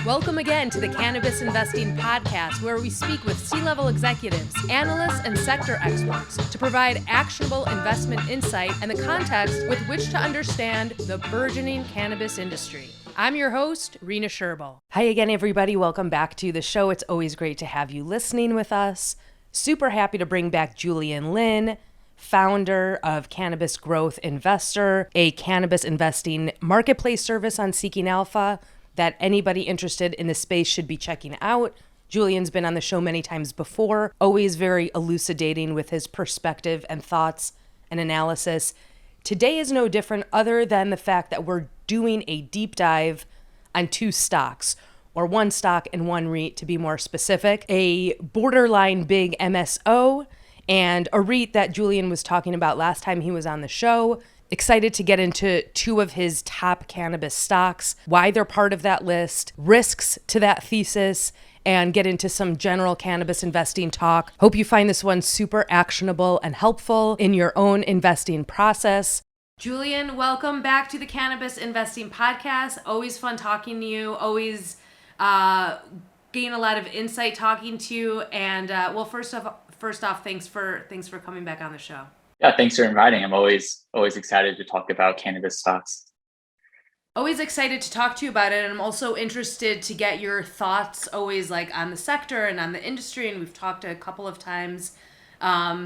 Welcome again to the Cannabis Investing Podcast, where we speak with C-level executives, analysts, and sector experts to provide actionable investment insight and the context with which to understand the burgeoning cannabis industry. I'm your host, Rena Sherbel. Hi again, everybody. Welcome back to the show. It's always great to have you listening with us. Super happy to bring back Julian Lin, founder of Cannabis Growth Investor, a cannabis investing marketplace service on Seeking Alpha that anybody interested in the space should be checking out. Julian's been on the show many times before, always very elucidating with his perspective and thoughts and analysis. Today is no different other than the fact that we're doing a deep dive on two stocks, or one stock and one REIT to be more specific, a borderline big MSO and a REIT that Julian was talking about last time he was on the show. Excited to get into two of his top cannabis stocks, why they're part of that list, risks to that thesis, and get into some general cannabis investing talk. Hope you find this one super actionable and helpful in your own investing process. Julian, welcome back to the Cannabis Investing Podcast. Always fun talking to you. Always gain a lot of insight talking to you. And first off, thanks for coming back on the show. Yeah, thanks for inviting. I'm always excited to talk about cannabis stocks. Always excited to talk to you about it. And I'm also interested to get your thoughts always like on the sector and on the industry. And we've talked a couple of times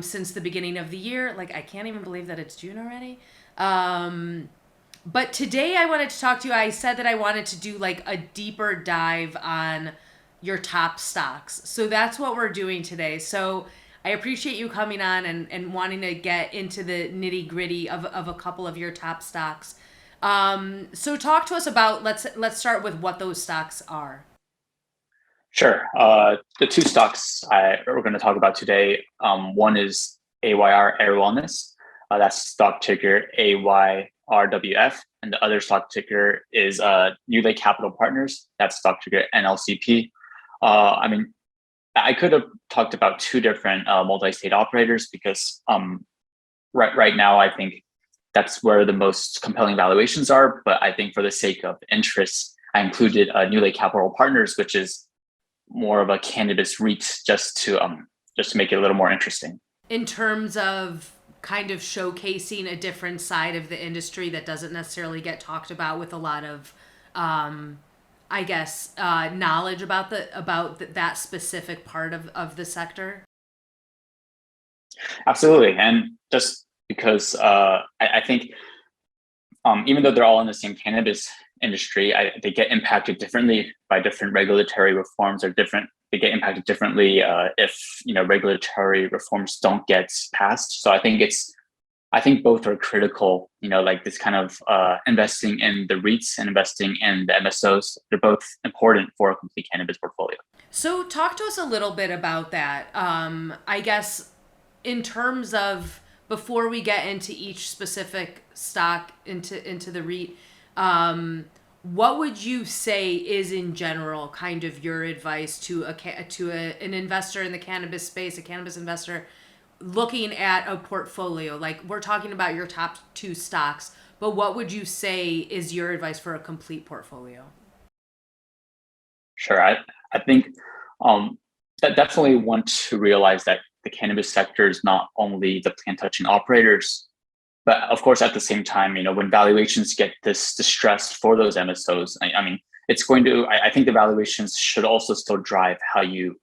since the beginning of the year. Like, I can't even believe that it's June already. But today I wanted to talk to you. I said that I wanted to do like a deeper dive on your top stocks. So that's what we're doing today. So I appreciate you coming on and wanting to get into the nitty gritty of a couple of your top stocks. So talk to us about, let's start with what those stocks are. Sure. The two stocks we're going to talk about today, one is AYR Wellness. That's stock ticker AYRWF. And the other stock ticker is NewLake Capital Partners. That's stock ticker NLCP. I could have talked about two different multi-state operators because right now I think that's where the most compelling valuations are. But I think for the sake of interest, I included NewLake Capital Partners, which is more of a cannabis REIT, just to make it a little more interesting. In terms of kind of showcasing a different side of the industry that doesn't necessarily get talked about with a lot of knowledge about that specific part of the sector? Absolutely. And just because I think even though they're all in the same cannabis industry, they get impacted differently by different regulatory reforms or they get impacted differently if regulatory reforms don't get passed. So I think both are critical, like this kind of investing in the REITs and investing in the MSOs. They're both important for a complete cannabis portfolio. So talk to us a little bit about that. I guess in terms of, before we get into each specific stock, into the REIT, what would you say is in general kind of your advice to an investor in the cannabis space, a cannabis investor, looking at a portfolio? Like, we're talking about your top two stocks, but what would you say is your advice for a complete portfolio? Sure. I think that definitely want to realize that the cannabis sector is not only the plant touching operators, but of course, at the same time, when valuations get this distressed for those MSOs, I think the valuations should also still drive how you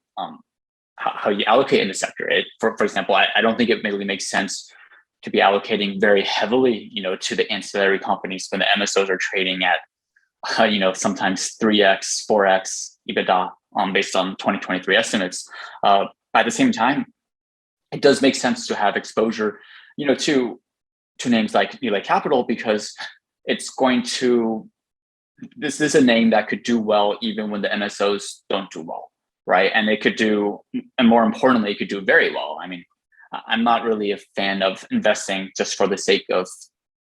allocate in the sector. For example, I don't think it really makes sense to be allocating very heavily, to the ancillary companies when the MSOs are trading at, sometimes 3x, 4x EBITDA based on 2023 estimates. At the same time, it does make sense to have exposure, to names like NewLake Capital, because it's going to, this is a name that could do well even when the MSOs don't do well. Right. And more importantly, it could do very well. I'm not really a fan of investing just for the sake of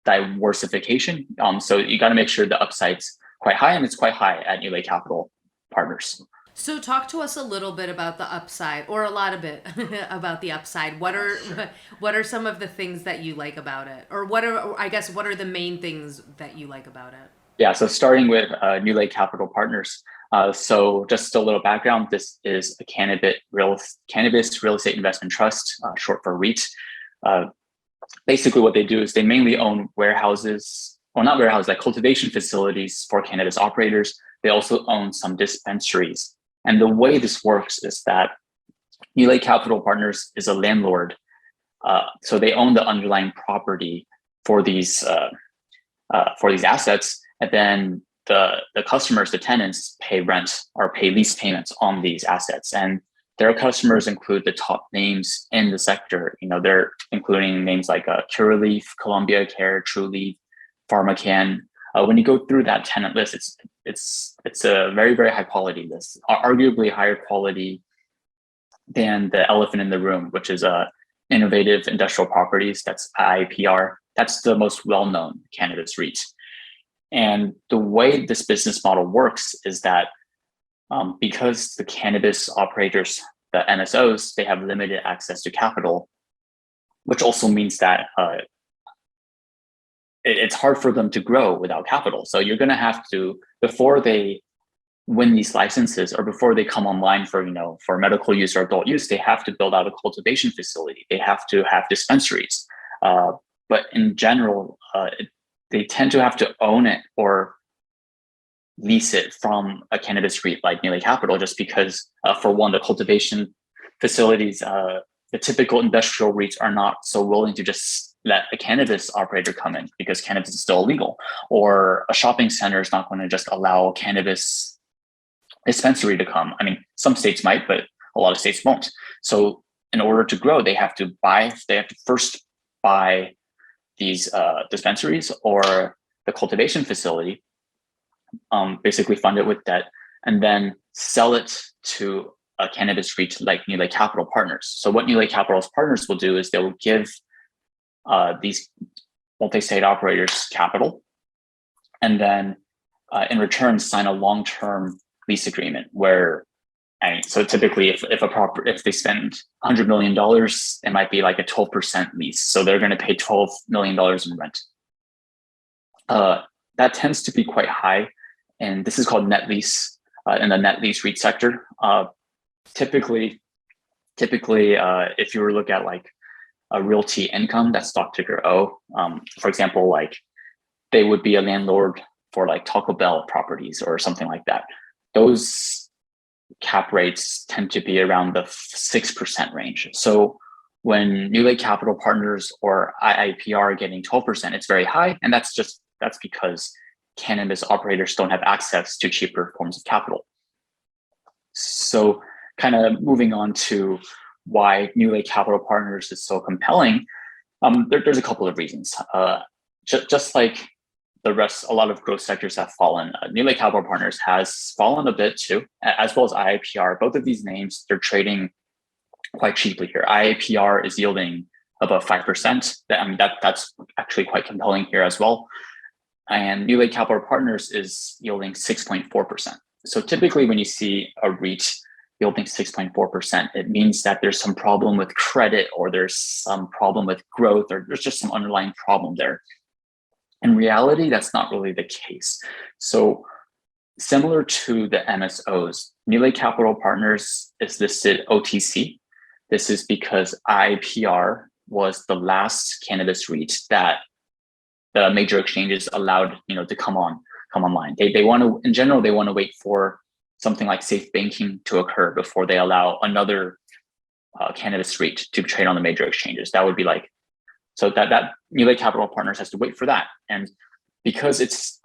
diversification. So you got to make sure the upside's quite high, and it's quite high at NewLake Capital Partners. So talk to us a little bit about the upside, or a lot of it about the upside. What are some of the things that you like about it? Or what are the main things that you like about it? Yeah, so starting with NewLake Capital Partners, So just a little background, this is a cannabis real estate investment trust, short for REIT. Basically what they do is they mainly own warehouses, or not warehouses, like cultivation facilities for cannabis operators. They also own some dispensaries. And the way this works is that NewLake Capital Partners is a landlord. So they own the underlying property for these assets, and then the customers, the tenants, pay rent or pay lease payments on these assets. And their customers include the top names in the sector. They're including names like Curaleaf, Columbia Care, TruLeaf, PharmaCann. When you go through that tenant list, it's a very, very high quality list, arguably higher quality than the elephant in the room, which is Innovative Industrial Properties. That's IIPR. That's the most well-known cannabis REIT. And the way this business model works is that because the cannabis operators, the MSOs, they have limited access to capital, which also means that it's hard for them to grow without capital. So you're going to have to, before they win these licenses or before they come online for medical use or adult use, they have to build out a cultivation facility. They have to have dispensaries. But in general, they tend to have to own it or lease it from a cannabis REIT like NewLake Capital, just because, for one, the cultivation facilities, the typical industrial REITs are not so willing to just let a cannabis operator come in because cannabis is still illegal, or a shopping center is not going to just allow a cannabis dispensary to come. I mean, some states might, but a lot of states won't. So in order to grow, they have to first buy these dispensaries or the cultivation facility, basically fund it with debt, and then sell it to a cannabis REIT like NewLake Capital Partners. So what NewLake Capital Partners will do is they will give these multi-state operators capital, and then in return sign a long-term lease agreement where, so typically if they spend $100 million, it might be like a 12% lease. So they're going to pay $12 million in rent. That tends to be quite high. And this is called net lease in the net lease REIT sector. Typically, if you were to look at like a realty income, that's stock ticker O. For example, like they would be a landlord for like Taco Bell properties or something like that. Those cap rates tend to be around the 6% range. So when NewLake Capital Partners or IIPR are getting 12%, it's very high. And that's because cannabis operators don't have access to cheaper forms of capital. So kind of moving on to why NewLake Capital Partners is so compelling, there's a couple of reasons. Just like the rest, a lot of growth sectors have fallen. NewLake Capital Partners has fallen a bit too, as well as IIPR. Both of these names, they're trading quite cheaply here. IIPR is yielding above 5%. That's actually quite compelling here as well. And NewLake Capital Partners is yielding 6.4%. So typically when you see a REIT yielding 6.4%, it means that there's some problem with credit, or there's some problem with growth, or there's just some underlying problem there. In reality, that's not really the case. So similar to the MSOs, NewLake Capital Partners is listed OTC. This is because IIPR was the last cannabis REIT that the major exchanges allowed, to come online. They want to, in general, they want to wait for something like safe banking to occur before they allow another cannabis REIT to trade on the major exchanges. That would be like, so that NewLake Capital Partners has to wait for that. And because it's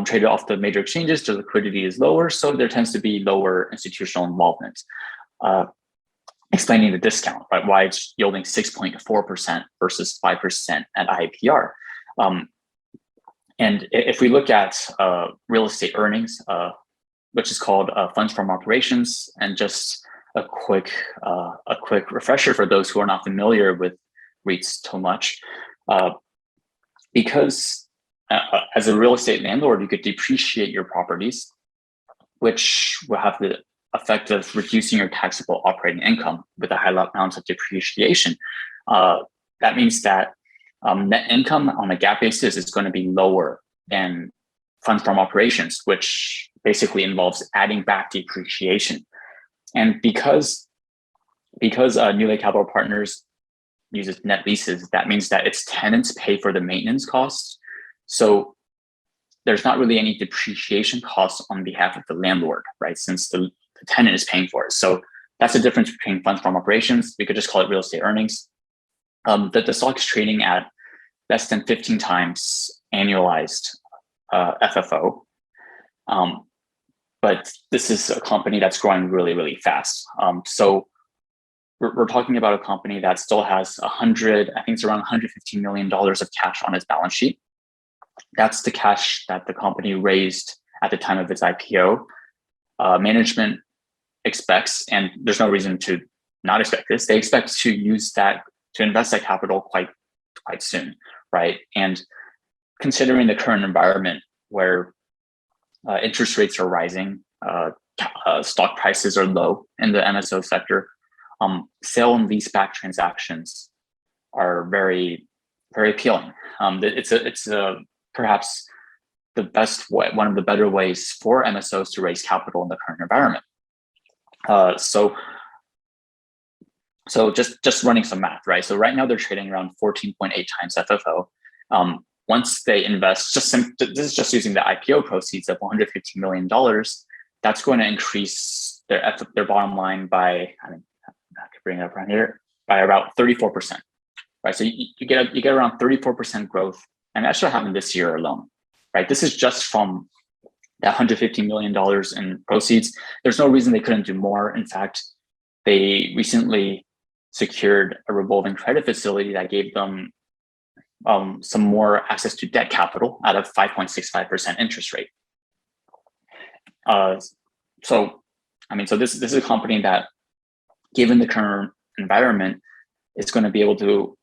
traded off the major exchanges, the liquidity is lower, so there tends to be lower institutional involvement. Explaining the discount, right? Why it's yielding 6.4% versus 5% at IIPR. And if we look at real estate earnings, which is called funds from operations, and just a quick refresher for those who are not familiar with REITs too much, because as a real estate landlord, you could depreciate your properties, which will have the effect of reducing your taxable operating income with a high amount of depreciation. That means that net income on a GAAP basis is going to be lower than funds from operations, which basically involves adding back depreciation. And because NewLake Capital Partners uses net leases, that means that its tenants pay for the maintenance costs. So there's not really any depreciation costs on behalf of the landlord, right? Since the tenant is paying for it. So that's the difference between funds from operations. We could just call it real estate earnings. The stock is trading at less than 15 times annualized FFO. But this is a company that's growing really, really fast. So we're talking about a company that still has I think it's around $115 million of cash on its balance sheet. That's the cash that the company raised at the time of its IPO. Management expects, and there's no reason to not expect this, they expect to use that to invest that capital quite soon, right? And considering the current environment where interest rates are rising, stock prices are low in the MSO sector, sale and leaseback transactions are very, very appealing. It's perhaps the best way, one of the better ways for MSOs to raise capital in the current environment. So just running some math, right? So right now they're trading around 14.8 times FFO. Once they invest, this is just using the IPO proceeds of $115 million, that's going to increase their bottom line by, I could bring it up around here, by about 34%, right? So you get around 34% growth, and that should happen this year alone, right? This is just from that $150 million in proceeds. There's no reason they couldn't do more. In fact, they recently secured a revolving credit facility that gave them some more access to debt capital at a 5.65% interest rate. So this is a company that, given the current environment, is going to be able to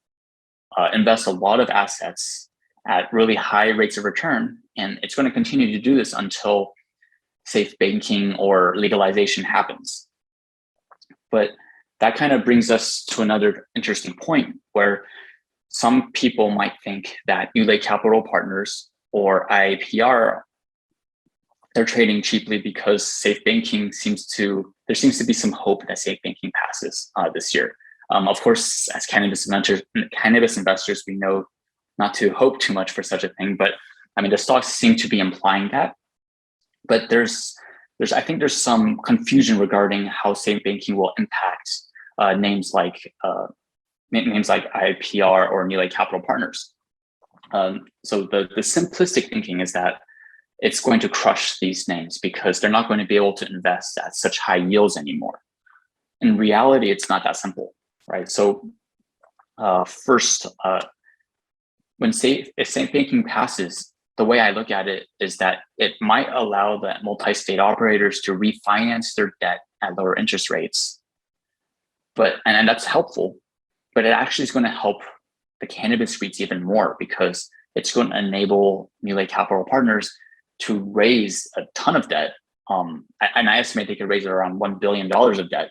invest a lot of assets at really high rates of return, and it's going to continue to do this until safe banking or legalization happens. But that kind of brings us to another interesting point where some people might think that NewLake Capital Partners or IAPR, they're trading cheaply because safe banking there seems to be some hope that safe banking passes this year. Of course, as cannabis investors, we know not to hope too much for such a thing, but the stocks seem to be implying that. But I think there's some confusion regarding how safe banking will impact names like IPR or NewLake Capital Partners. So the simplistic thinking is that it's going to crush these names because they're not going to be able to invest at such high yields anymore. In reality, it's not that simple, right? So first, if safe banking passes, the way I look at it is that it might allow the multi-state operators to refinance their debt at lower interest rates. And that's helpful, but it actually is going to help the cannabis REITs even more because it's going to enable NewLake Capital Partners to raise a ton of debt. And I estimate they could raise around $1 billion of debt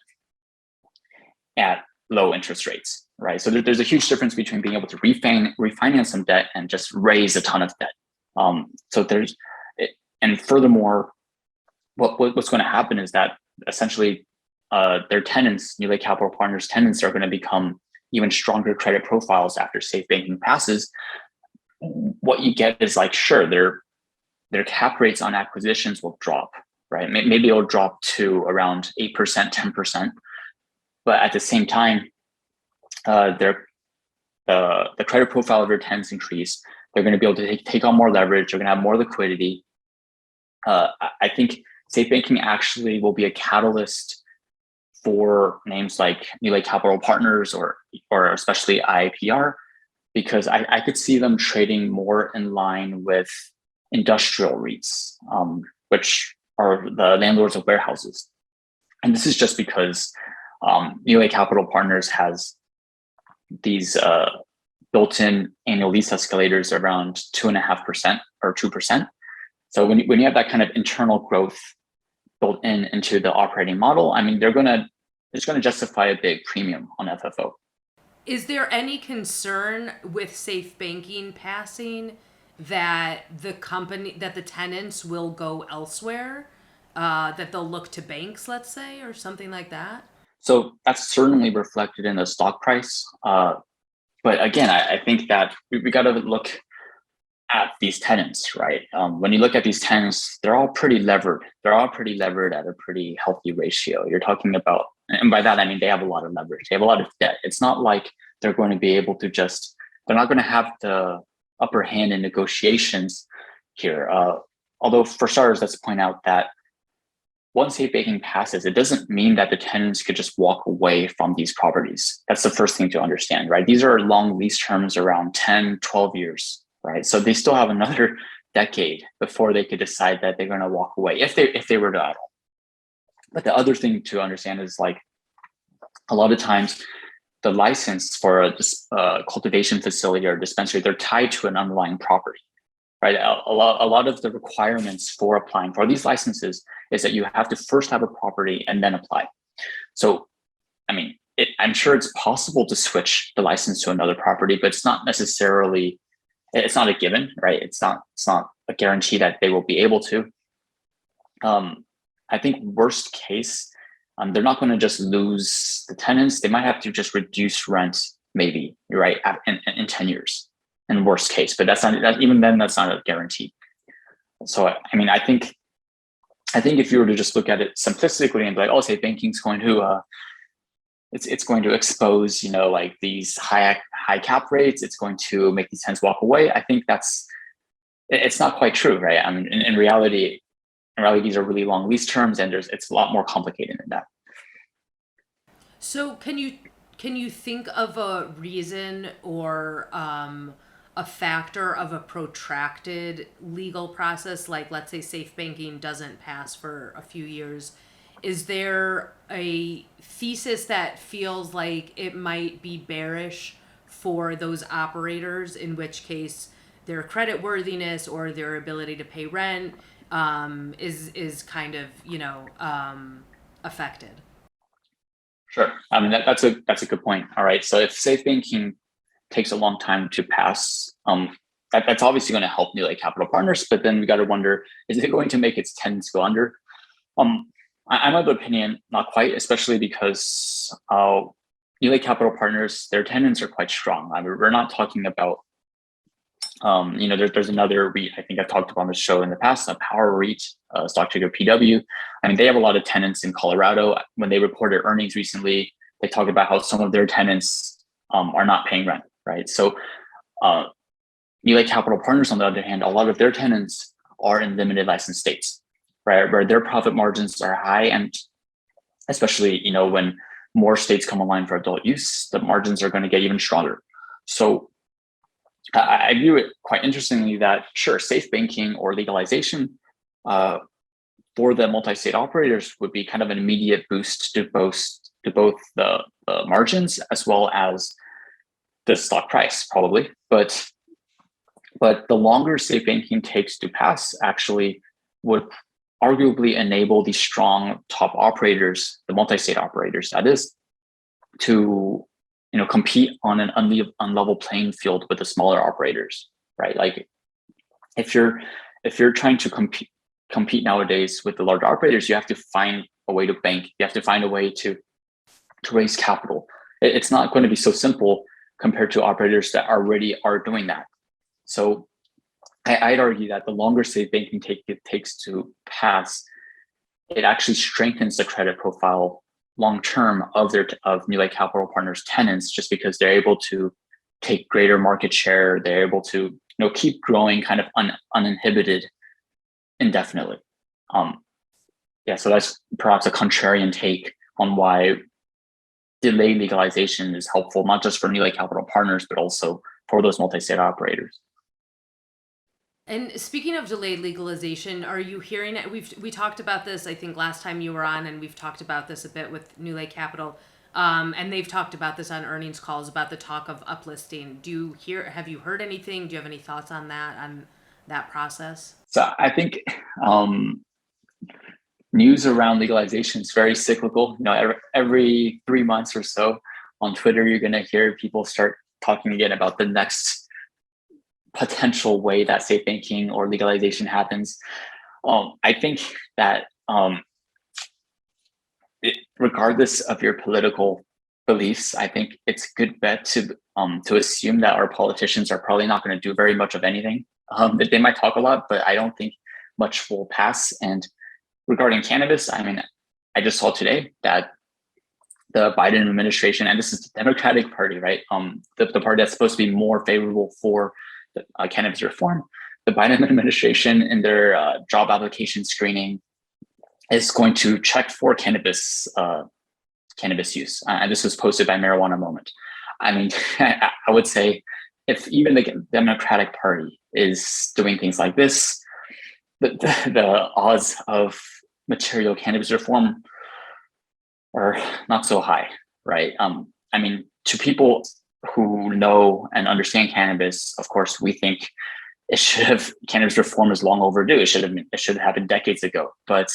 at low interest rates, right? So there's a huge difference between being able to refinance some debt and just raise a ton of debt. And furthermore, what's going to happen is that essentially their tenants, NewLake Capital Partners tenants, are going to become even stronger credit profiles after safe banking passes. What you get is their cap rates on acquisitions will drop, right? Maybe it'll drop to around 8%, 10%. But at the same time, the credit profile of their tenants increase. They're going to be able to take on more leverage. They're going to have more liquidity. I think safe banking actually will be a catalyst for names like NewLake Capital Partners or especially IAPR, because I could see them trading more in line with industrial REITs, which are the landlords of warehouses. And this is just because NewLake Capital Partners has these built-in annual lease escalators around 2.5% or 2%. So when you have that kind of internal growth built into the operating model, it's going to justify a big premium on FFO. Is there any concern with safe banking passing that the tenants will go elsewhere? that they'll look to banks, let's say, or something like that? So that's certainly reflected in the stock price. But again, I think that we got to look at these tenants, right? When you look at these tenants, they're all pretty levered. They're all pretty levered at a pretty healthy ratio. You're talking about, and by that I mean they have a lot of leverage. They have a lot of debt. It's not like they're going to be able to they're not going to have the upper hand in negotiations here. Although for starters, let's point out that once safe banking passes, it doesn't mean that the tenants could just walk away from these properties. That's the first thing to understand, right? These are long lease terms, around 10, 12 years, right? So they still have another decade before they could decide that they're going to walk away if they were to at all. But the other thing to understand is, like, a lot of times the license for a cultivation facility or dispensary, they're tied to an underlying property, right? A lot of the requirements for applying for these licenses is that you have to first have a property and then apply. So, I mean, I'm sure it's possible to switch the license to another property, but it's not a given, right? It's not a guarantee that they will be able to. I think worst case, they're not going to just lose the tenants. They might have to just reduce rent, maybe, right, in 10 years, in worst case. But even then, that's not a guarantee. So, I mean, I think if you were to just look at it simplistically and be like, oh, say banking's going to it's going to expose, like, these high cap rates. It's going to make these tenants walk away. I think it's not quite true, right? I mean, in reality, these are really long lease terms, and it's a lot more complicated than that. So can you think of a reason or a factor of a protracted legal process, like, let's say safe banking doesn't pass for a few years? Is there a thesis that feels like it might be bearish for those operators, in which case their credit worthiness or their ability to pay rent is kind of affected? Sure. I mean, that's a good point. All right. So if safe banking takes a long time to pass, that's obviously going to help NewLake Capital Partners. But then we got to wonder, is it going to make its tenants go under? I'm of the opinion not quite, especially because NewLake Capital Partners, their tenants are quite strong. I mean, we're not talking about there's another REIT I think I've talked about on the show in the past, a Power REIT, stock ticker PW. I mean, they have a lot of tenants in Colorado. When they reported earnings recently, they talked about how some of their tenants are not paying rent, right? So NewLake Capital Partners, on the other hand, a lot of their tenants are in limited license states, right, where their profit margins are high, and especially when more states come online for adult use, the margins are going to get even stronger. So I view it quite interestingly that, sure, safe banking or legalization for the multi-state operators would be kind of an immediate boost to both the margins as well as the stock price, probably. But the longer safe banking takes to pass actually would arguably enable these strong top operators, the multi-state operators, that is, to compete on an unlevel playing field with the smaller operators, right? Like, if you're trying to compete nowadays with the large operators, you have to find a way to bank. You have to find a way to raise capital. It's not going to be so simple compared to operators that already are doing that. So I'd argue that the longer safe banking takes to pass, it actually strengthens the credit profile long term of NewLake Capital Partners tenants, just because they're able to take greater market share. They're able to keep growing kind of uninhibited indefinitely. So that's perhaps a contrarian take on why delayed legalization is helpful, not just for NewLake Capital Partners, but also for those multi-state operators. And speaking of delayed legalization, are you hearing it? We talked about this, I think, last time you were on, and we've talked about this a bit with NewLake Capital, and they've talked about this on earnings calls about the talk of uplisting. Have you heard anything? Do you have any thoughts on that process? So I think news around legalization is very cyclical. Every 3 months or so on Twitter, you're going to hear people start talking again about the next potential way that safe banking or legalization happens. I think that regardless of your political beliefs, I think it's a good bet to assume that our politicians are probably not going to do very much of anything. That they might talk a lot, but I don't think much will pass. And regarding cannabis, I mean, I just saw today that the Biden administration, and this is the Democratic Party, right? The party that's supposed to be more favorable for cannabis reform, the Biden administration in their job application screening is going to check for cannabis use. And this was posted by Marijuana Moment. I mean, I would say if even the Democratic Party is doing things like this, the odds of material cannabis reform are not so high, right? I mean, to people who know and understand cannabis, of course, we think cannabis reform is long overdue. It should have happened decades ago. But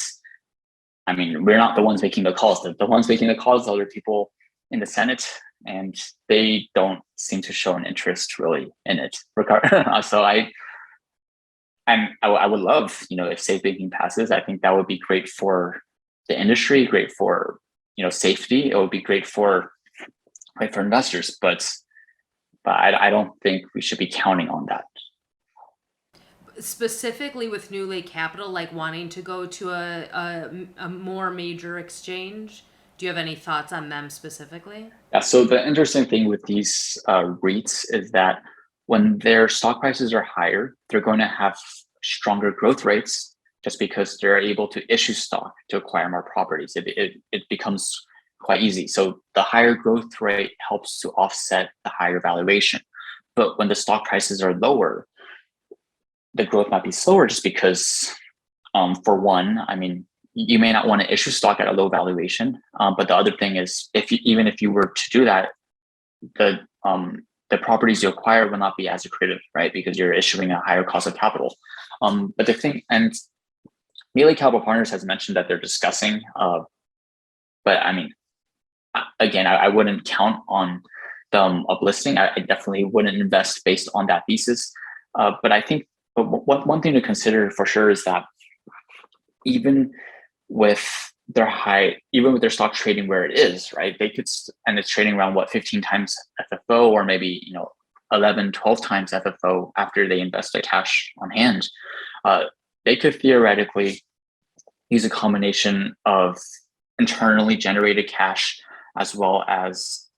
I mean, we're not the ones making the calls. The ones making the calls are other people in the Senate, and they don't seem to show an interest really in it. So I would love, if safe banking passes, I think that would be great for the industry, great for safety. It would be great for investors, but I don't think we should be counting on that. Specifically with NewLake Capital, like wanting to go to a more major exchange, do you have any thoughts on them specifically? Yeah, so the interesting thing with these REITs is that when their stock prices are higher, they're going to have stronger growth rates just because they're able to issue stock to acquire more properties. It becomes quite easy. So the higher growth rate helps to offset the higher valuation. But when the stock prices are lower, the growth might be slower just because, for one, I mean, you may not want to issue stock at a low valuation. But the other thing is, even if you were to do that, the properties you acquire will not be as accretive, right? Because you're issuing a higher cost of capital. But the thing, and NewLake Capital Partners has mentioned that they're discussing, but I mean, again, I wouldn't count on them uplisting. I definitely wouldn't invest based on that thesis. But I think one thing to consider for sure is that even with their stock trading where it is, right? And it's trading around 15 times FFO, or maybe 11, 12 times FFO after they invest their cash on hand. They could theoretically use a combination of internally generated cash as well as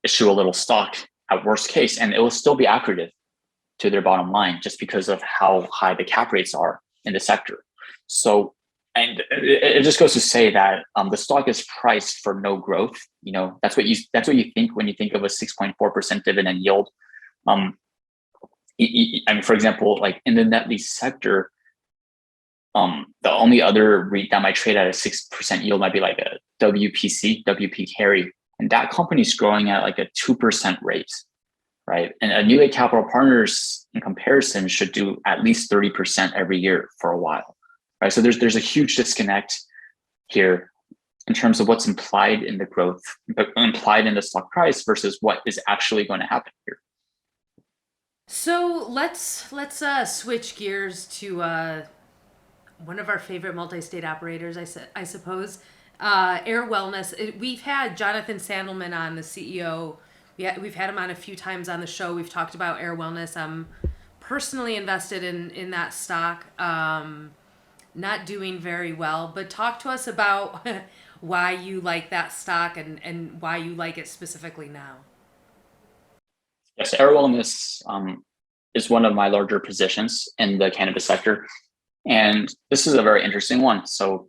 issue a little stock at worst case, and it will still be accretive to their bottom line just because of how high the cap rates are in the sector. So, and it just goes to say that the stock is priced for no growth. That's what you think when you think of a 6.4% dividend yield. I mean, for example, like in the net lease sector, the only other REIT that might trade at a 6% yield might be like a WP Carry, and that company's growing at like a 2% rate, right? And a NewLake Capital Partners, in comparison, should do at least 30% every year for a while, right? So there's a huge disconnect here in terms of what's implied in the growth, but implied in the stock price versus what is actually going to happen here. So let's switch gears to one of our favorite multi-state operators, I suppose, AYR Wellness. We've had Jonathan Sandelman on, the CEO. We've had him on a few times on the show. We've talked about AYR Wellness. I'm personally invested in that stock. Not doing very well, but talk to us about why you like that stock and why you like it specifically now. Yes, AYR Wellness is one of my larger positions in the cannabis sector. And this is a very interesting one. So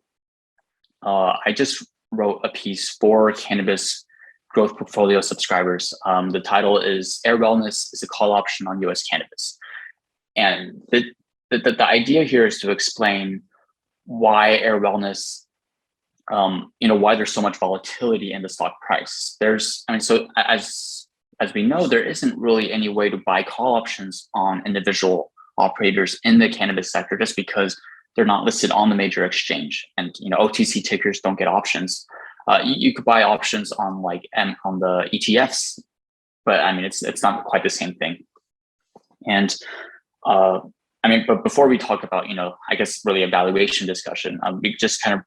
I just wrote a piece for Cannabis Growth Portfolio subscribers. The title is AYR Wellness is a call option on US cannabis. And the idea here is to explain why AYR Wellness, why there's so much volatility in the stock price. So as we know, there isn't really any way to buy call options on individual operators in the cannabis sector just because they're not listed on the major exchange, and OTC tickers don't get options. You could buy options on on the ETFs, but I mean it's not quite the same thing. And I mean, but before we talk about, I guess really a valuation discussion, we just kind of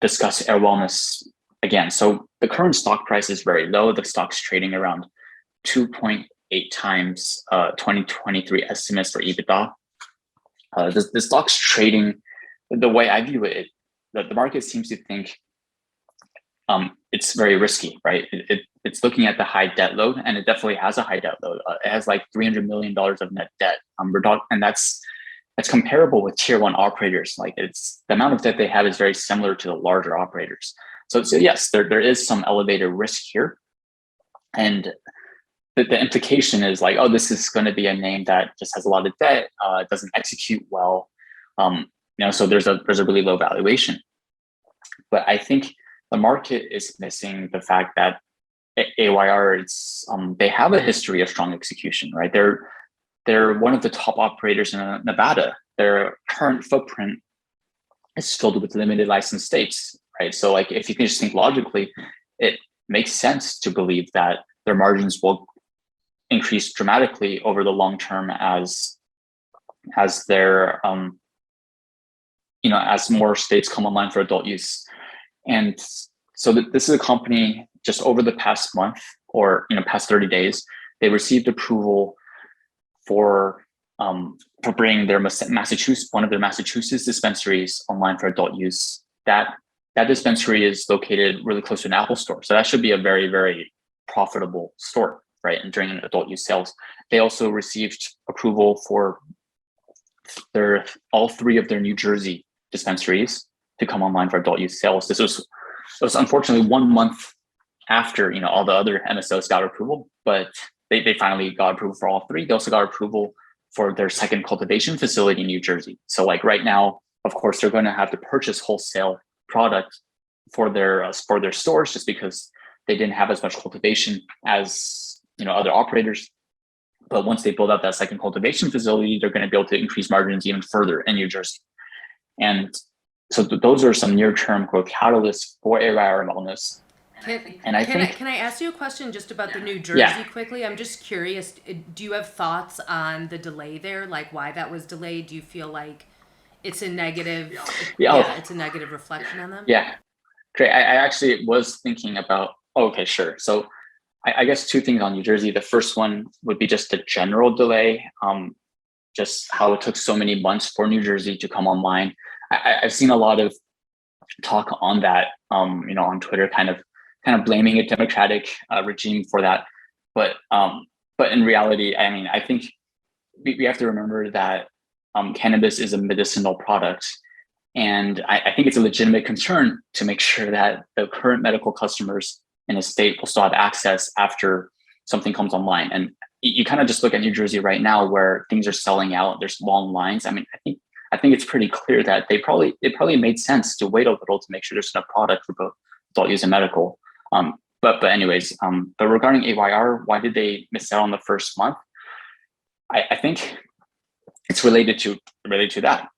discuss AYR Wellness again. So the current stock price is very low. The stock's trading around 2.8 times 2023 estimates for EBITDA. The stock's trading, the way I view it, the market seems to think it's very risky, right? It's looking at the high debt load, and it definitely has a high debt load. It has like $300 million of net debt. And that's comparable with tier one operators. Like it's the amount of debt they have is very similar to the larger operators. So yes, there is some elevated risk here. And the implication is like, oh, this is going to be a name that just has a lot of debt, doesn't execute well. So there's a really low valuation. But I think the market is missing the fact that AYR, they have a history of strong execution, right? They're one of the top operators in Nevada. Their current footprint is filled with limited license states, right? So like if you can just think logically, it makes sense to believe that their margins will increase dramatically over the long term as their as more states come online for adult use. And so this is a company just over the past month or past 30 days, they received approval for bringing their one of their Massachusetts dispensaries online for adult use. That dispensary is located really close to an Apple store, so that should be a very, very profitable store, right? And during adult use sales, they also received approval for all three of their New Jersey dispensaries to come online for adult use sales. It was unfortunately 1 month after all the other MSOs got approval, but they finally got approval for all three. They also got approval for their second cultivation facility in New Jersey. So like right now, of course, they're going to have to purchase wholesale product for their stores just because they didn't have as much cultivation as other operators. But once they build out that second cultivation facility, they're going to be able to increase margins even further in New Jersey. And so those are some near-term growth catalysts for AYR Wellness. Can I ask you a question just about the New Jersey quickly? I'm just curious. Do you have thoughts on the delay there? Like why that was delayed? Do you feel like it's a negative? It's a negative reflection on them. Yeah, great. I actually was thinking about. Okay, sure. So I guess two things on New Jersey. The first one would be just the general delay, just how it took so many months for New Jersey to come online. I've seen a lot of talk on that, on Twitter, kind of blaming a Democratic regime for that. But in reality, I mean, I think we have to remember that cannabis is a medicinal product. And I think it's a legitimate concern to make sure that the current medical customers in a state will still have access after something comes online. And you kind of just look at New Jersey right now where things are selling out. There's long lines. I mean, I think it's pretty clear that it probably made sense to wait a little to make sure there's enough product for both adult use and medical. But anyways, but regarding AYR, why did they miss out on the first month? I think it's related to that.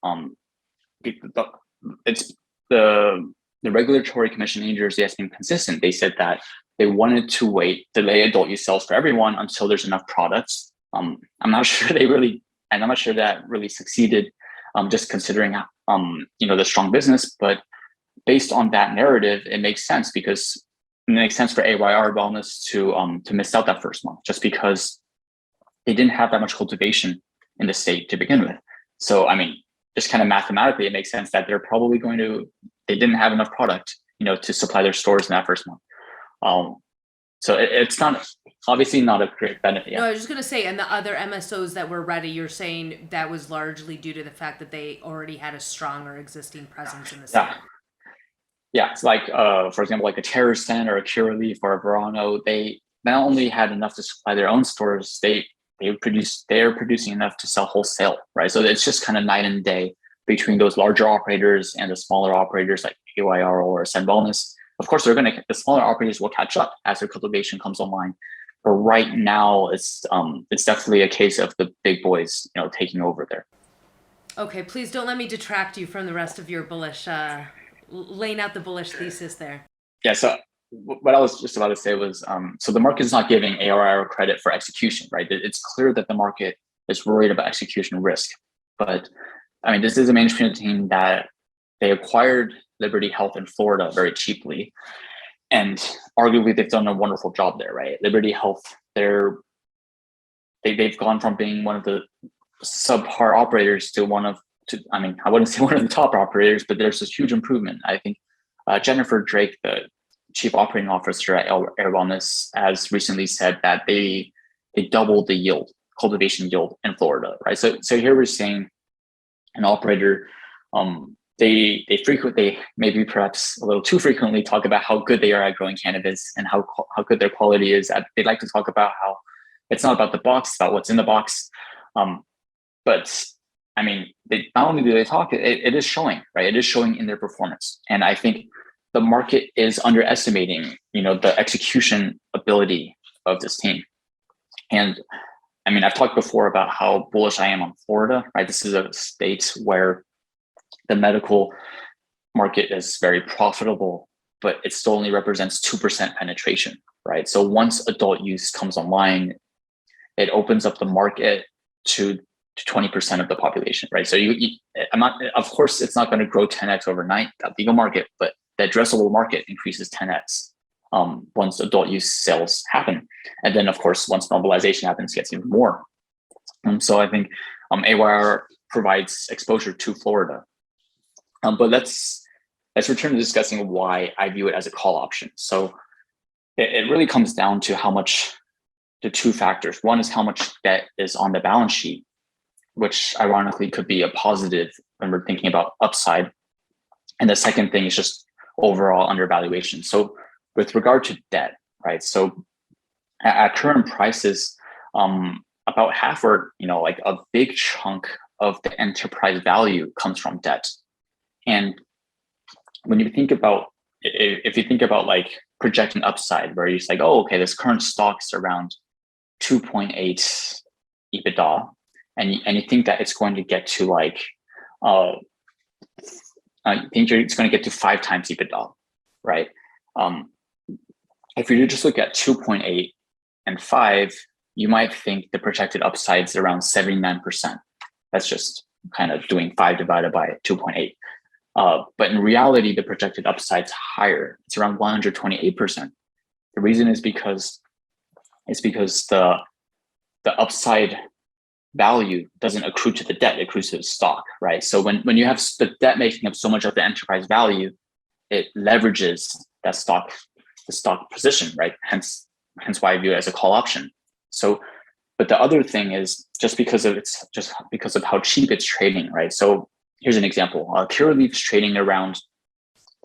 It's the regulatory commission in New Jersey has been consistent. They said that they wanted to delay adult use sales for everyone until there's enough products. I'm not sure that really succeeded. Just considering the strong business, but based on that narrative, it makes sense because it makes sense for AYR Wellness to miss out that first month just because they didn't have that much cultivation in the state to begin with. So I mean, just kind of mathematically, it makes sense that they're probably they didn't have enough product, to supply their stores in that first month. So it's not obviously not a great benefit. No, I was just going to say, and the other MSOs that were ready, you're saying that was largely due to the fact that they already had a stronger existing presence in the state. Yeah, it's like, for example, like a TerrorSend or a Curaleaf or a Verano, they not only had enough to supply their own stores, they're producing enough to sell wholesale, right? So it's just kind of night and day between those larger operators and the smaller operators like AYR or Ascend Wellness. Of course, the smaller operators will catch up as their cultivation comes online. But right now, it's definitely a case of the big boys, taking over there. Okay, please don't let me detract you from the rest of your bullish, laying out the bullish thesis there. Yeah. So what I was just about to say was, so the market is not giving AYR credit for execution, right? It's clear that the market is worried about execution risk. But I mean, this is a management team that they acquired Liberty Health in Florida very cheaply. And arguably they've done a wonderful job there, right? Liberty Health, they've gone from being one of the subpar operators to I wouldn't say one of the top operators, but there's this huge improvement. I think Jennifer Drake, the chief operating officer at AYR Wellness, has recently said that they doubled the cultivation yield in Florida, right? So here we're seeing an operator, they frequently, maybe perhaps a little too frequently, talk about how good they are at growing cannabis and how good their quality is. They like to talk about how it's not about the box, it's about what's in the box. But I mean, not only do they talk, it is showing, right? It is showing in their performance. And I think the market is underestimating, the execution ability of this team. And I mean, I've talked before about how bullish I am on Florida, right? This is a state where the medical market is very profitable, but it still only represents 2% penetration, right? So once adult use comes online, it opens up the market to 20% of the population, right? So of course, it's not going to grow 10x overnight, that legal market, but the addressable market increases 10x once adult use sales happen. And then, of course, once normalization happens, it gets even more. So I think AYR provides exposure to Florida. But let's return to discussing why I view it as a call option. So it really comes down to the two factors. One is how much debt is on the balance sheet, which ironically could be a positive when we're thinking about upside. And the second thing is just overall undervaluation. So with regard to debt, right? So at current prices, about half or, like a big chunk of the enterprise value comes from debt. And when you think about, if you think about like projecting upside, where you're just like, oh, okay, this current stock's around 2.8 EBITDA, and you think that it's going to get to like, you think it's going to get to 5 times EBITDA, right? If you just look at 2.8 and 5, you might think the projected upside is around 79%. That's just kind of doing 5 divided by 2.8. But in reality, the projected upside is higher. It's around 128%. The reason is because the upside value doesn't accrue to the debt, it accrues to the stock, right? So when you have the debt making up so much of the enterprise value, it leverages the stock position, right? Hence why I view it as a call option. So, but the other thing is just because of how cheap it's trading, right? So here's an example. Curaleaf's trading around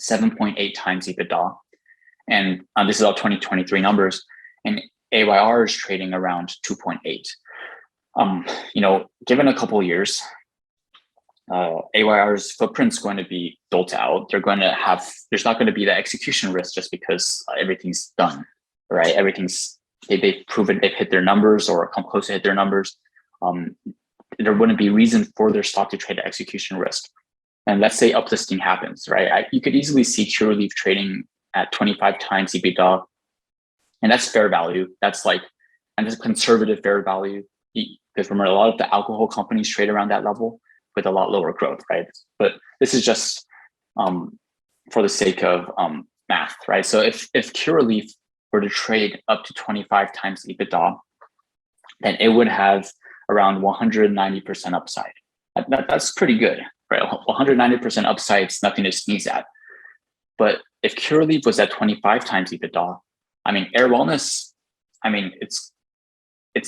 7.8 times EBITDA, and this is all 2023 numbers, and AYR is trading around 2.8. Given a couple of years, AYR's footprint's going to be built out. There's not going to be the execution risk just because everything's done, right? They've proven they've hit their numbers or come close to hit their numbers. There wouldn't be reason for their stock to trade the execution risk. And let's say uplisting happens, right? You could easily see Curaleaf trading at 25 times EBITDA, and that's fair value. And it's a conservative fair value. Because remember, a lot of the alcohol companies trade around that level with a lot lower growth, right? But this is just for the sake of math, right? So if Curaleaf were to trade up to 25 times EBITDA, then it would have around 190% upside. That's pretty good, right? 190% upside is nothing to sneeze at. But if Curaleaf was at 25 times EBITDA, I mean, AYR Wellness, I mean, it's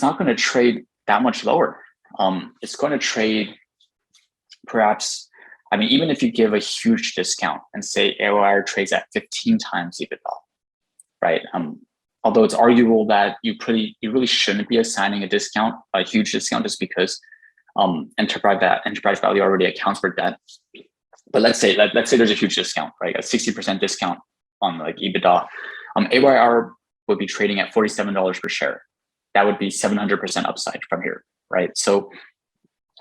not going to trade that much lower. It's going to trade perhaps, I mean, even if you give a huge discount and say AYR trades at 15 times EBITDA, right? Although it's arguable that you really shouldn't be assigning a huge discount, just because enterprise value already accounts for that. But let's say there's a huge discount, right? A 60% discount on like EBITDA. AYR would be trading at $47 per share. That would be 700% upside from here, right? So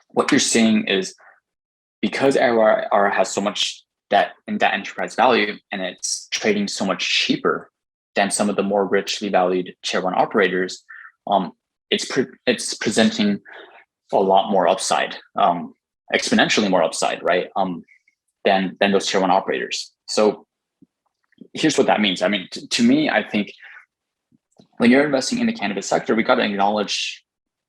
what you're seeing is, because AYR has so much debt in that enterprise value and it's trading so much cheaper than some of the more richly valued tier 1 operators, it's presenting a lot more upside. exponentially more upside, right? Than those tier one operators. So here's what that means. I mean, to me, I think when you're investing in the cannabis sector, we got to acknowledge,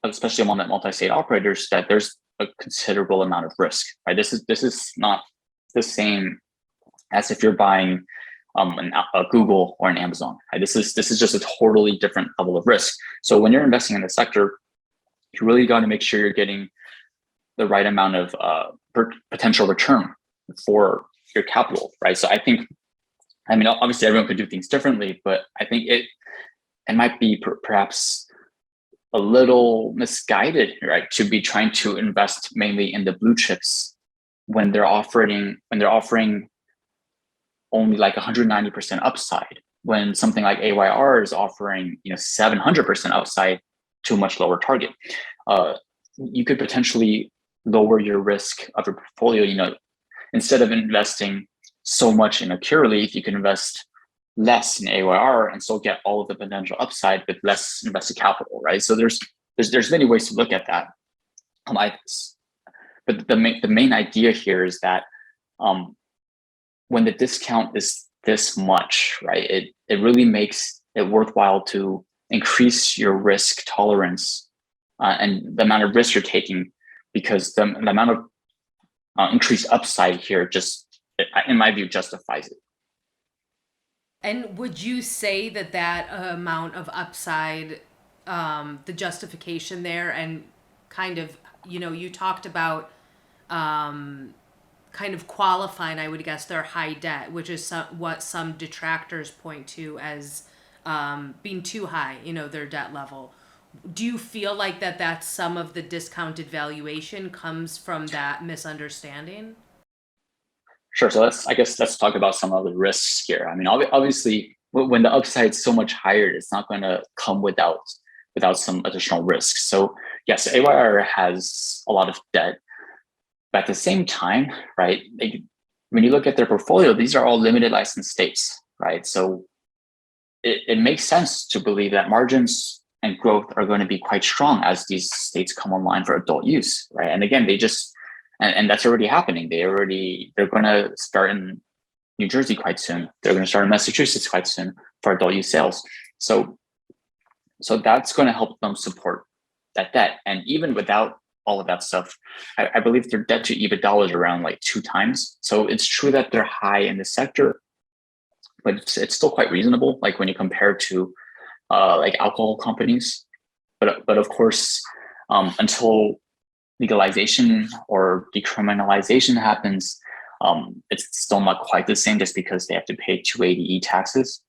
especially among that multi-state operators, that there's a considerable amount of risk, right? This is not the same as if you're buying a Google or an Amazon, right? This is just a totally different level of risk. So when you're investing in the sector, you really got to make sure you're getting the right amount of potential return for your capital, right? So I think, I mean, obviously everyone could do things differently, but I think it might be perhaps a little misguided, right, to be trying to invest mainly in the blue chips when they're offering only like 190% upside, when something like AYR is offering 700% upside to a much lower target. You could potentially lower your risk of your portfolio. Instead of investing so much in a Curaleaf, you can invest less in AYR and still get all of the potential upside with less invested capital, right? So there's many ways to look at that. But the main idea here is that when the discount is this much, right, it really makes it worthwhile to increase your risk tolerance and the amount of risk you're taking, because the amount of increased upside here just, in my view, justifies it. And would you say that amount of upside, the justification there, and kind of, you talked about kind of qualifying, I would guess, their high debt, which is what some detractors point to as being too high, their debt level. Do you feel like that's some of the discounted valuation comes from that misunderstanding? Sure. So let's talk about some of the risks here. I mean, obviously, when the upside is so much higher, it's not going to come without some additional risks. So yes, AYR has a lot of debt, but at the same time, right, when you look at their portfolio, these are all limited license states, right? So it makes sense to believe that margins and growth are going to be quite strong as these states come online for adult use, right? And again, and that's already happening. They're going to start in New Jersey quite soon. They're going to start in Massachusetts quite soon for adult use sales. So that's going to help them support that debt. And even without all of that stuff, I believe their debt to EBITDA is around like 2 times. So it's true that they're high in the sector, but it's still quite reasonable, like when you compare to like alcohol companies. But of course, until legalization or decriminalization happens, it's still not quite the same, just because they have to pay 280E taxes.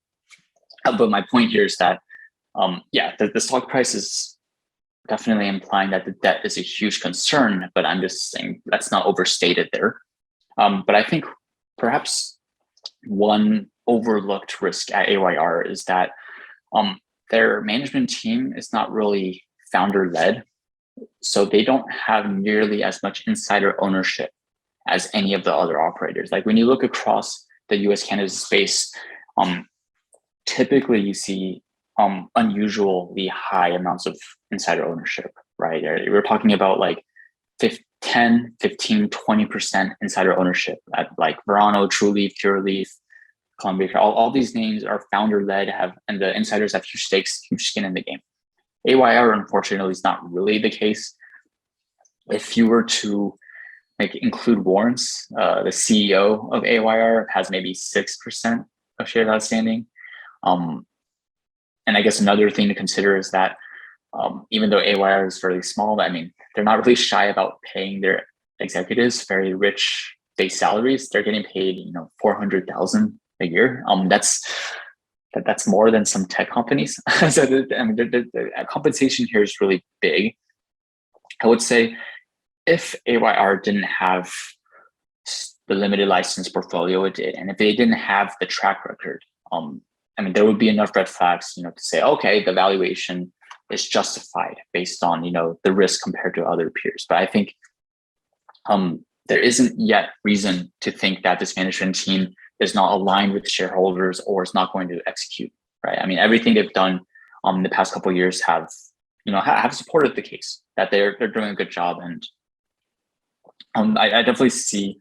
But my point here is that, the stock price is definitely implying that the debt is a huge concern, but I'm just saying let's not overstate it there. But I think perhaps one overlooked risk at AYR is that their management team is not really founder-led. So they don't have nearly as much insider ownership as any of the other operators. Like when you look across the US cannabis space, typically you see unusually high amounts of insider ownership, right? We're talking about like 10, 15, 20% insider ownership at like Verano, TrueLeaf, Curaleaf, Columbia. All these names are founder-led, and the insiders have huge stakes, huge skin in the game. AYR, unfortunately, is not really the case. If you were to include warrants, the CEO of AYR has maybe 6% of shares outstanding. And I guess another thing to consider is that even though AYR is fairly small, I mean, they're not really shy about paying their executives very rich base salaries. They're getting paid, $400,000 a year. That's more than some tech companies. So the compensation here is really big. I would say if AYR didn't have the limited license portfolio it did, and if they didn't have the track record, there would be enough red flags, to say, okay, the valuation is justified based on, the risk compared to other peers. But I think there isn't yet reason to think that this management team is not aligned with shareholders or is not going to execute, right? I mean, everything they've done in the past couple of years have supported the case that they're doing a good job. And I definitely see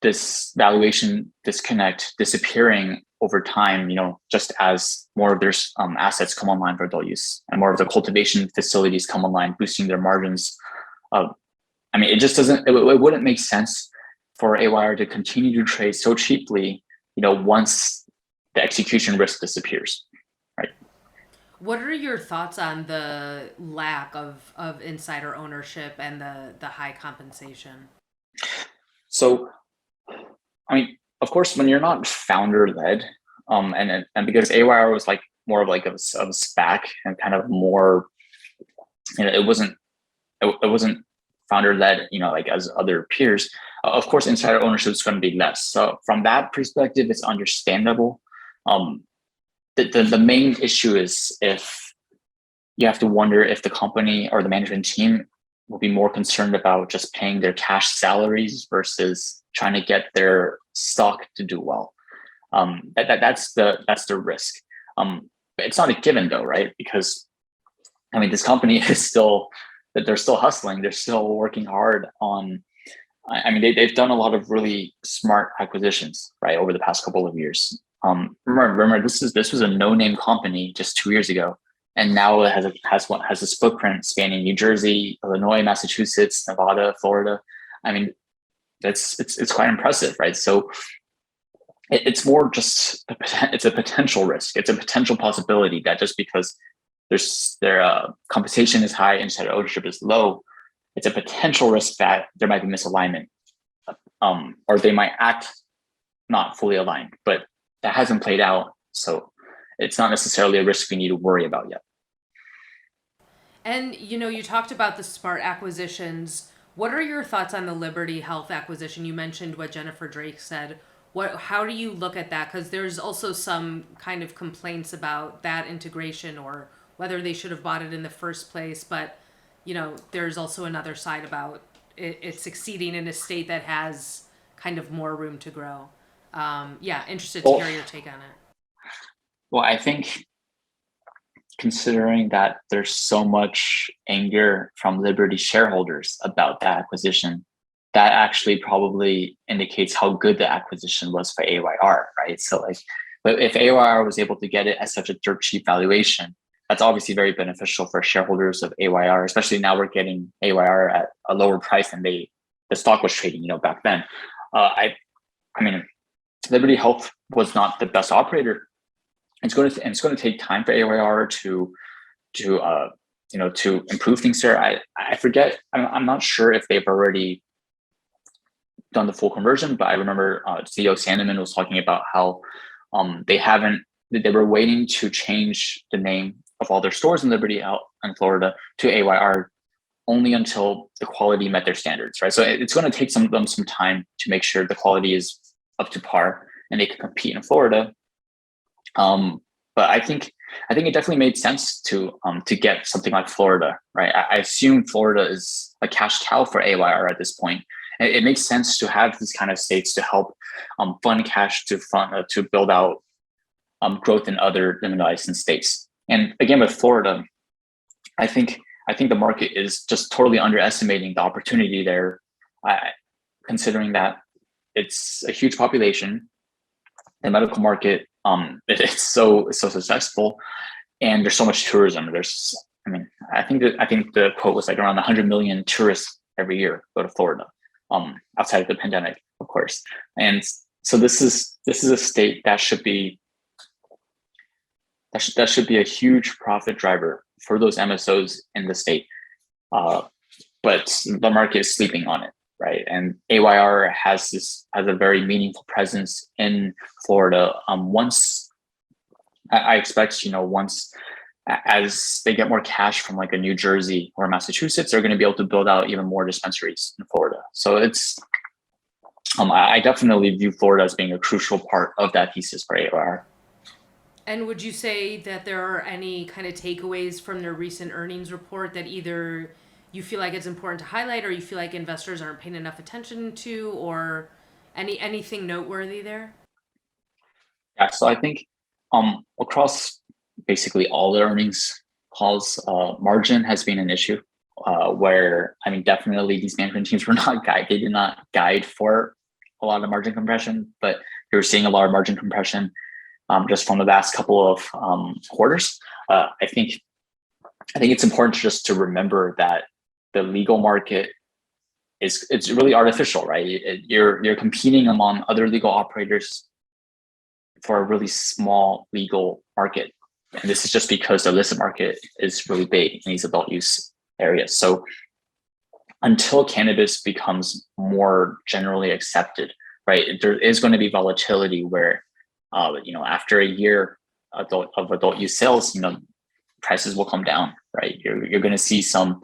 this valuation disconnect disappearing over time, just as more of their assets come online for adult use and more of the cultivation facilities come online, boosting their margins. It just doesn't, it wouldn't make sense for AYR to continue to trade so cheaply, once the execution risk disappears, right? What are your thoughts on the lack of insider ownership and the high compensation? So, of course, when you're not founder led, and because AYR was like more of like a SPAC and kind of more, it wasn't founder led, like as other peers. Of course, insider ownership is going to be less. So from that perspective, it's understandable. The main issue is if you have to wonder if the company or the management team will be more concerned about just paying their cash salaries versus trying to get their stock to do well. That's the risk. It's not a given though, right? Because this company is still, that they're still hustling. They're still working hard on. They've done a lot of really smart acquisitions, right, over the past couple of years. Remember, this was a no-name company just 2 years ago, and now it has this footprint spanning New Jersey, Illinois, Massachusetts, Nevada, Florida. It's quite impressive, right? So it's more just it's a potential risk. It's a potential possibility that just because their compensation is high, insider ownership is low, it's a potential risk that there might be misalignment, or they might act not fully aligned. But that hasn't played out, so it's not necessarily a risk we need to worry about yet. And you talked about the smart acquisitions. What are your thoughts on the Liberty Health acquisition? You mentioned what Jennifer Drake said. How do you look at that? Because there's also some kind of complaints about that integration or whether they should have bought it in the first place. But there's also another side about it succeeding in a state that has kind of more room to grow. Interested to hear your take on it. Well, I think considering that there's so much anger from Liberty shareholders about the acquisition, that actually probably indicates how good the acquisition was for AYR, right? So but if AYR was able to get it at such a dirt cheap valuation, that's obviously very beneficial for shareholders of AYR, especially now we're getting AYR at a lower price than the stock was trading, back then. Liberty Health was not the best operator. It's going to take time for AYR to improve things there. I forget. I'm not sure if they've already done the full conversion, but I remember CEO Sandeman was talking about how they were waiting to change the name of all their stores in Liberty out in Florida to AYR only until the quality met their standards, right? So it's going to take some time to make sure the quality is up to par and they can compete in Florida. But I think it definitely made sense to get something like Florida, right? I assume Florida is a cash cow for AYR at this point. It makes sense to have these kind of states to help fund cash to build out growth in other licensed states. And again, with Florida, I think the market is just totally underestimating the opportunity there, considering that it's a huge population, the medical market, it's so successful, and there's so much tourism. I think the quote was like around 100 million tourists every year go to Florida, outside of the pandemic, of course. And so this is a state that should be a huge profit driver for those MSOs in the state, but the market is sleeping on it, right? And AYR has a very meaningful presence in Florida. Once I expect, once as they get more cash from like a New Jersey or Massachusetts, they're going to be able to build out even more dispensaries in Florida. So it's I definitely view Florida as being a crucial part of that thesis for AYR. And would you say that there are any kind of takeaways from their recent earnings report that either you feel like it's important to highlight or you feel like investors aren't paying enough attention to, or anything noteworthy there? Yeah, so I think across basically all the earnings calls, margin has been an issue. where, I mean, definitely these management teams were not they did not guide for a lot of margin compression, but they were seeing a lot of margin compression just from the last couple of quarters. I think it's important just to remember that the legal market it's really artificial, right? You're competing among other legal operators for a really small legal market. And this is just because the illicit market is really big in these adult use areas. So until cannabis becomes more generally accepted, right, there is going to be volatility where, after a year of adult use sales, prices will come down, right? You're going to see some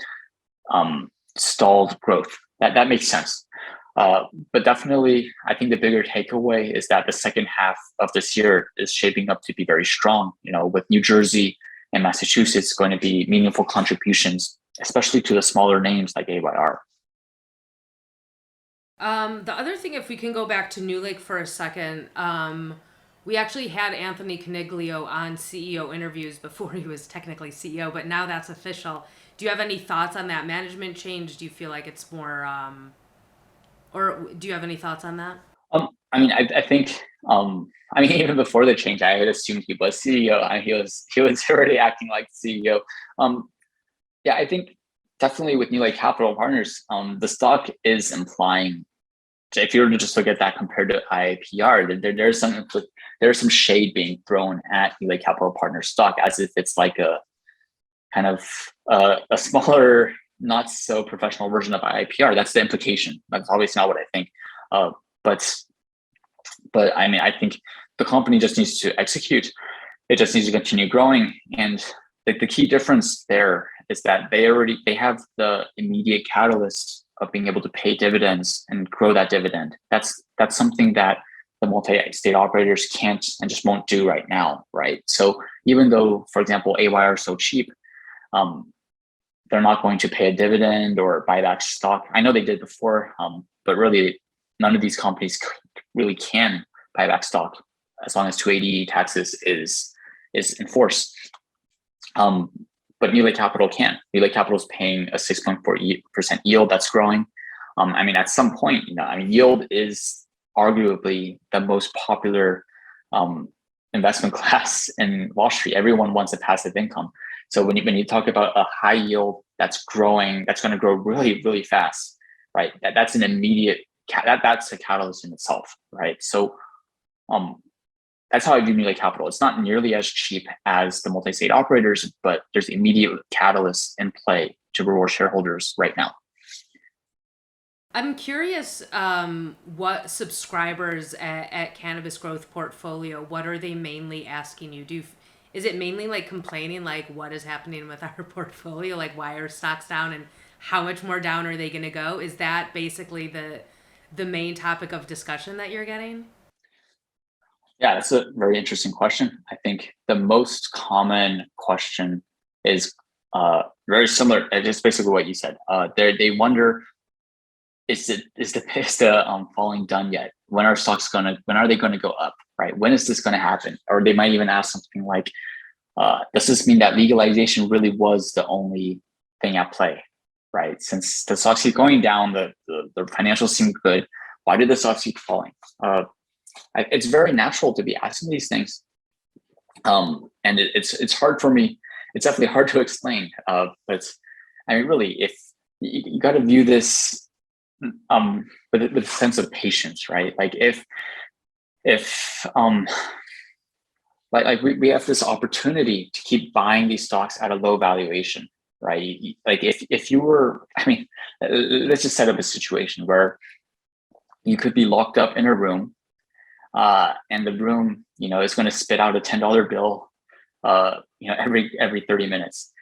stalled growth. That makes sense. But definitely, I think the bigger takeaway is that the second half of this year is shaping up to be very strong. With New Jersey and Massachusetts going to be meaningful contributions, especially to the smaller names like AYR. The other thing, if we can go back to NewLake for a second, we actually had Anthony Coniglio on CEO interviews before he was technically CEO, but now that's official. Do you have any thoughts on that management change? Do you feel like it's more, or do you have any thoughts on that? I think, even before the change, I had assumed he was CEO, and he was already acting like CEO. I think definitely with NewLake Capital Partners, the stock is implying, if you were to just look at that compared to IIPR, there's some shade being thrown at NewLake Capital Partners stock as if it's like a kind of a smaller, not so professional version of IIPR. That's the implication. That's obviously not what I think. But I think the company just needs to execute. It just needs to continue growing. And the key difference there is that they have the immediate catalyst of being able to pay dividends and grow that dividend. That's something that the multi-state operators can't and just won't do right now, right? So even though, for example, AYR is so cheap, they're not going to pay a dividend or buy back stock. I know they did before, but really none of these companies really can buy back stock as long as 280 taxes is enforced. But NewLake Capital can. NewLake Capital is paying a 6.4% yield that's growing. At some point, yield is arguably the most popular investment class in Wall Street. Everyone wants a passive income. So when you talk about a high yield that's growing, that's going to grow really, really fast, right? That's an immediate that's a catalyst in itself, right? So that's how I view NewLake Capital. It's not nearly as cheap as the multi-state operators, but there's immediate catalysts in play to reward shareholders right now. I'm curious, what subscribers at Cannabis Growth Portfolio, what are they mainly asking you? Is it mainly like complaining, like what is happening with our portfolio? Like why are stocks down and how much more down are they going to go? Is that basically the main topic of discussion that you're getting? Yeah, that's a very interesting question. I think the most common question is very similar. It's basically what you said. They wonder, is the falling done yet? When are they going to go up? Right? When is this going to happen? Or they might even ask something like, does this mean that legalization really was the only thing at play? Right? Since the stocks keep going down, the financials seem good. Why did the stocks keep falling? It's very natural to be asking these things, and it's hard for me. It's definitely hard to explain. But really, if you got to view this with a sense of patience, right? Like if we have this opportunity to keep buying these stocks at a low valuation, right? Like if you were, let's just set up a situation where you could be locked up in a room, and the room, is going to spit out a $10 bill, every 30 minutes.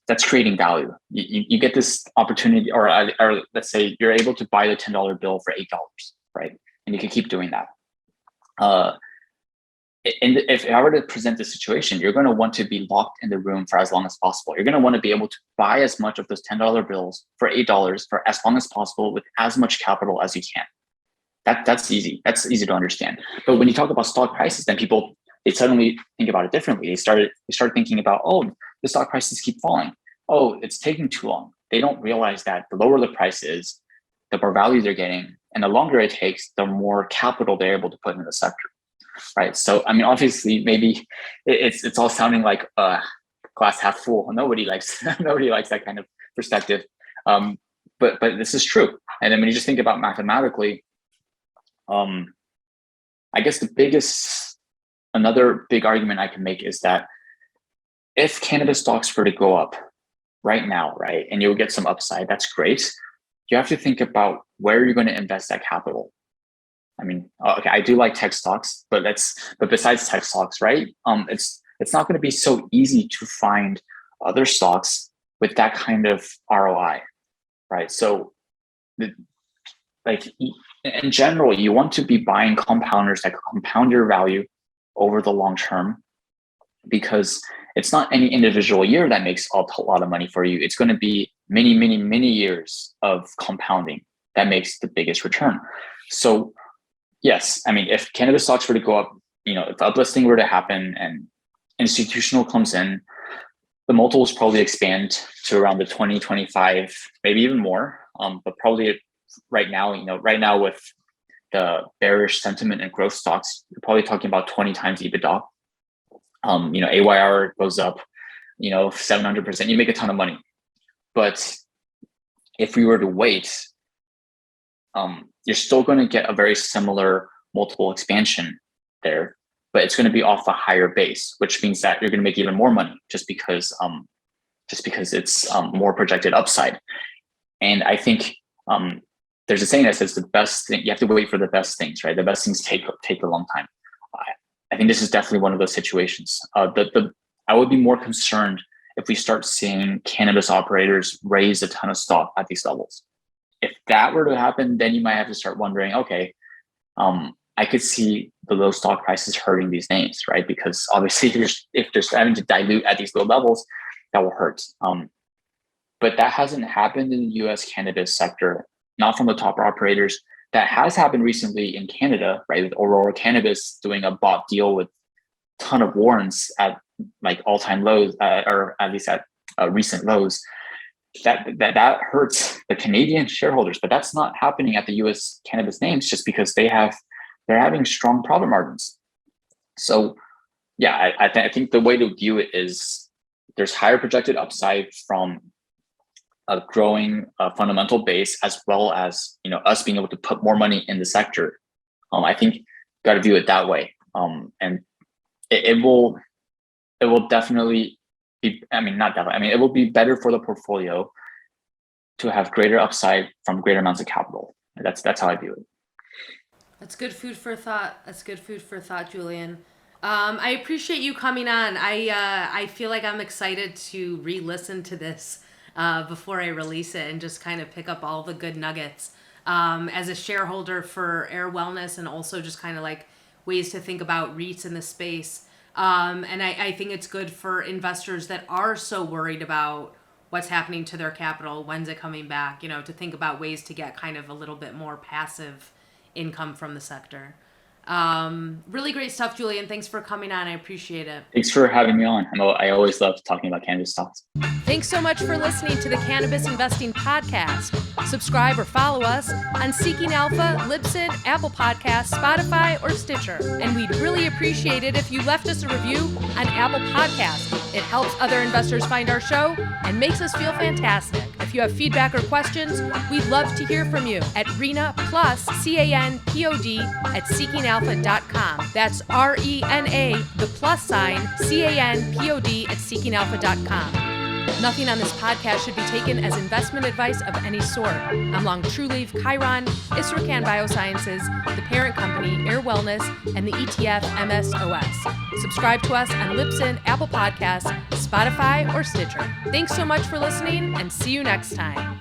That's creating value. You get this opportunity, or let's say you're able to buy the $10 bill for $8, right? And you can keep doing that. If I were to present this situation, you're going to want to be locked in the room for as long as possible. You're going to want to be able to buy as much of those $10 bills for $8 for as long as possible with as much capital as you can. That's easy. That's easy to understand. But when you talk about stock prices, then people, they suddenly think about it differently. They start thinking about, the stock prices keep falling. Oh, it's taking too long. They don't realize that the lower the price is, the more value they're getting, and the longer it takes, the more capital they're able to put in the sector, right? So, I mean, obviously, maybe it's all sounding like glass half full. Nobody likes that kind of perspective, but this is true. And then when you just think about mathematically, I guess another big argument I can make is that if cannabis stocks were to go up right now, right, and you'll get some upside, that's great. You have to think about where you're going to invest that capital. I mean, okay, I do like tech stocks, but besides tech stocks, right? It's not going to be so easy to find other stocks with that kind of ROI, right? So, in general, you want to be buying compounders that compound your value over the long term, because it's not any individual year that makes a lot of money for you. It's going to be many, many, many years of compounding that makes the biggest return. So yes, I mean, if cannabis stocks were to go up, if uplisting were to happen and institutional comes in, the multiples probably expand to around the 20, 25, maybe even more. But probably right now with the bearish sentiment and growth stocks, you're probably talking about 20 times EBITDA. AYR goes up, 700%, you make a ton of money. But if we were to wait, you're still going to get a very similar multiple expansion there, but it's going to be off a higher base, which means that you're going to make even more money just because it's more projected upside. And I think there's a saying that says the best thing, you have to wait for the best things, right? The best things take a long time. I think this is definitely one of those situations. I would be more concerned if we start seeing cannabis operators raise a ton of stock at these levels. If that were to happen, then you might have to start wondering, okay, I could see the low stock prices hurting these names, right? Because obviously if they're having to dilute at these low levels, that will hurt. But that hasn't happened in the US cannabis sector, not from the top operators. That has happened recently in Canada, right? With Aurora Cannabis doing a bought deal with a ton of warrants at like all-time lows, or at least at recent lows. That hurts the Canadian shareholders, but that's not happening at the US cannabis names just because they're having strong profit margins. So yeah, I think the way to view it is there's higher projected upside from a growing fundamental base, as well as us being able to put more money in the sector. I think you got to view it that way, and it will definitely be. Not definitely. It will be better for the portfolio to have greater upside from greater amounts of capital. That's how I view it. That's good food for thought, Julian. I appreciate you coming on. I feel like I'm excited to re-listen to this before I release it and just kind of pick up all the good nuggets as a shareholder for AYR Wellness, and also just kind of like ways to think about REITs in the space. And I think it's good for investors that are so worried about what's happening to their capital, when's it coming back, to think about ways to get kind of a little bit more passive income from the sector. Really great stuff, Julian. Thanks for coming on. I appreciate it. Thanks for having me on. I always love talking about cannabis stocks. Thanks so much for listening to the Cannabis Investing Podcast. Subscribe or follow us on Seeking Alpha, Libsyn, Apple Podcasts, Spotify, or Stitcher. And we'd really appreciate it if you left us a review on Apple Podcasts. It helps other investors find our show and makes us feel fantastic. If you have feedback or questions, we'd love to hear from you at RENA plus CANPOD at seekingalpha.com. That's RENA, the plus sign, CANPOD at seekingalpha.com. Nothing on this podcast should be taken as investment advice of any sort. I'm Long Trueleaf, Chiron, Isracan Biosciences, the parent company, AYR Wellness, and the ETF MSOS. Subscribe to us on Libsyn, Apple Podcasts, Spotify, or Stitcher. Thanks so much for listening, and see you next time.